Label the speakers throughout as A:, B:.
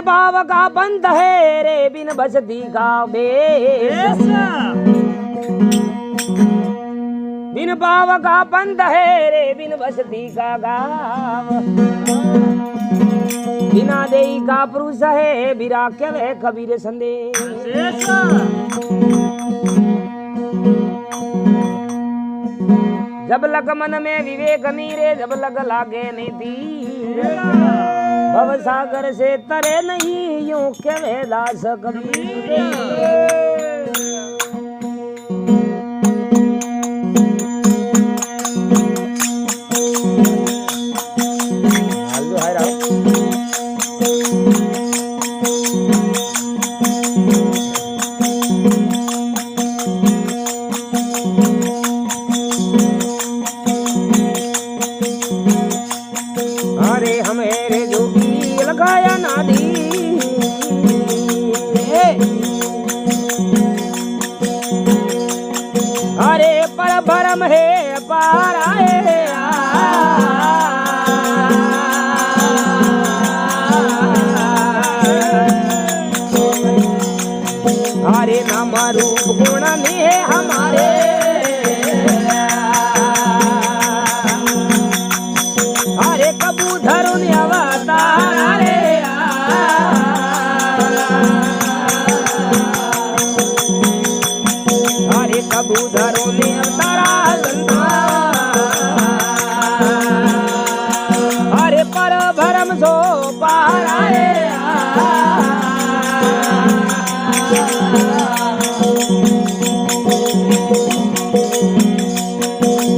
A: भाव का बंद है रे बिन बसती का बेस। बिन भाव का बंद है रे बिन बसती का गाव। बिना देई का पुरुष है बिरा के कबीर संदेश। जब लग मन में विवेक नीरे जब लग लागे नीति। भव सागर से तरे नहीं यूं के वेदास कबीर। भरम है पाराए हरे नाम रूप गुण में है हमारे। हरे कबूतर अवतार रे हरे कबूतर हरे पर भरम सो पाराए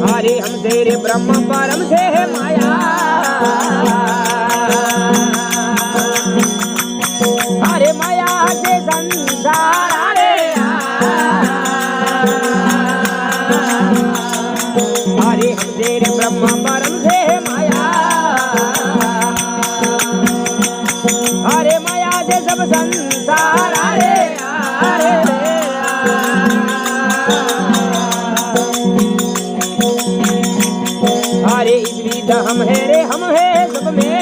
A: हरे हम तेरे ब्रह्म परम से है माया। हरे माया से संसार हरे हम तेरे ब्रह्म परम से है माया। हरे माया से सब संसार हरे इस विध हम है रे हम है सब में।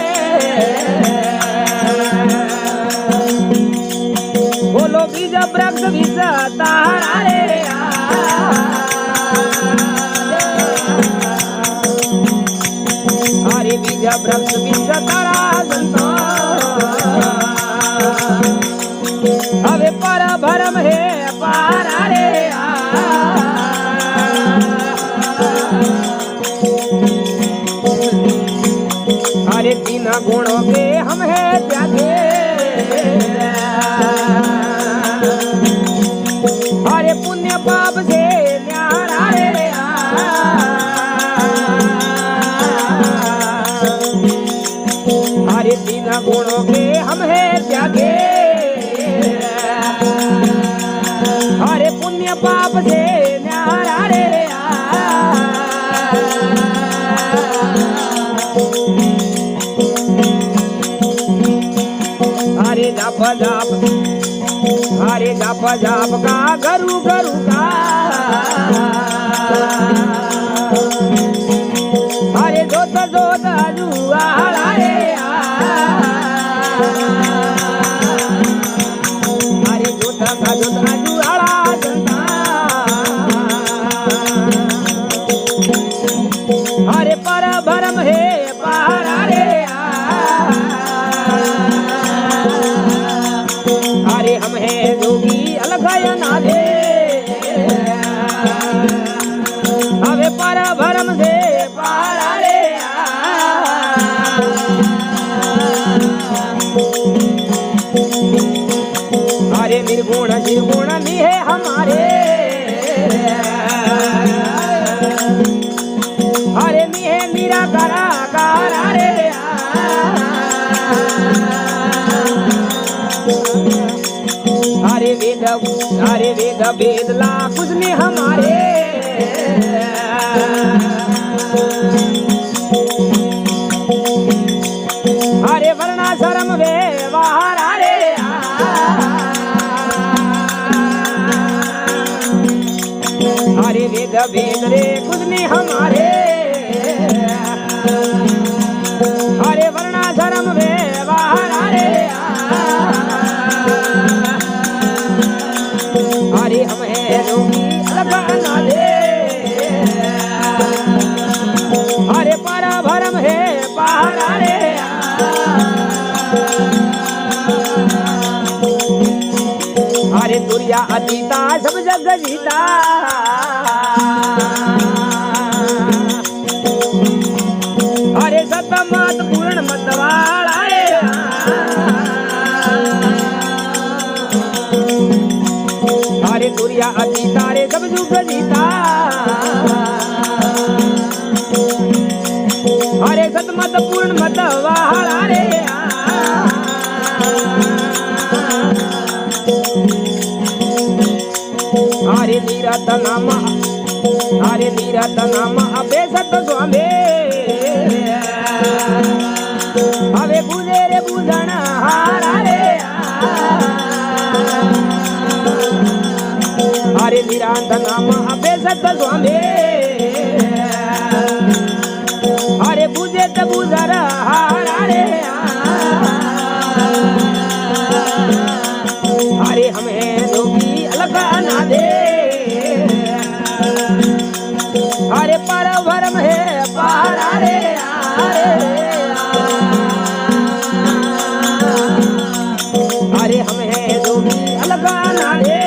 A: बोलो बीज वृक्ष विषतारा रे हरे बीज वृक्ष विषतारा हवे पर भरम है पारा रे हरे तीन गुणों के हम है त्यागे। हरे पुण्य पाप से न्यारा रे हरे तीन गुणों के हम है त्यागे। हरे पुण्य पाप से न्यारा रे हरे जप जप हरे जप जप का गरु गरु का हरे जोत जोत जुआला रे हरे जोत का जोत जुआला हरे पर भरम है पारा रे हरे हम है जोगी अलग नादे। हवे पर भरम से पारा रे हरे निर्गुण निर्गुण नहीं है हमारे। हरे नहीं है निराकार रे हरे वेद वेद ला कुछ नहीं हमारे। हरे वर्णाश्रम व्यवहार रे हरे वेद वेद रे कुछ नहीं हमारे। हरे वर्णाश्रम व्यवहार रे अतीता सब जग जीता अरे सतमत पूर्ण मतवाला रे अरे तुरिया अतीता रे सब जुग जीता अरे सतमत पूर्ण मतवाला रे हरे नीरत नाम हरे नीरत नाम अबे सत स्वामी अबे बुझे रे बुझन हारा रे हरे निरांत नाम अबे सत स्वामी हरे बुझे त बुझर हारा रे हरे हमें जोगी अलग ना दे हरे पर भरम है पारा रे हरे हमें जोगी अलग ना दे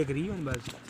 A: एक रही बस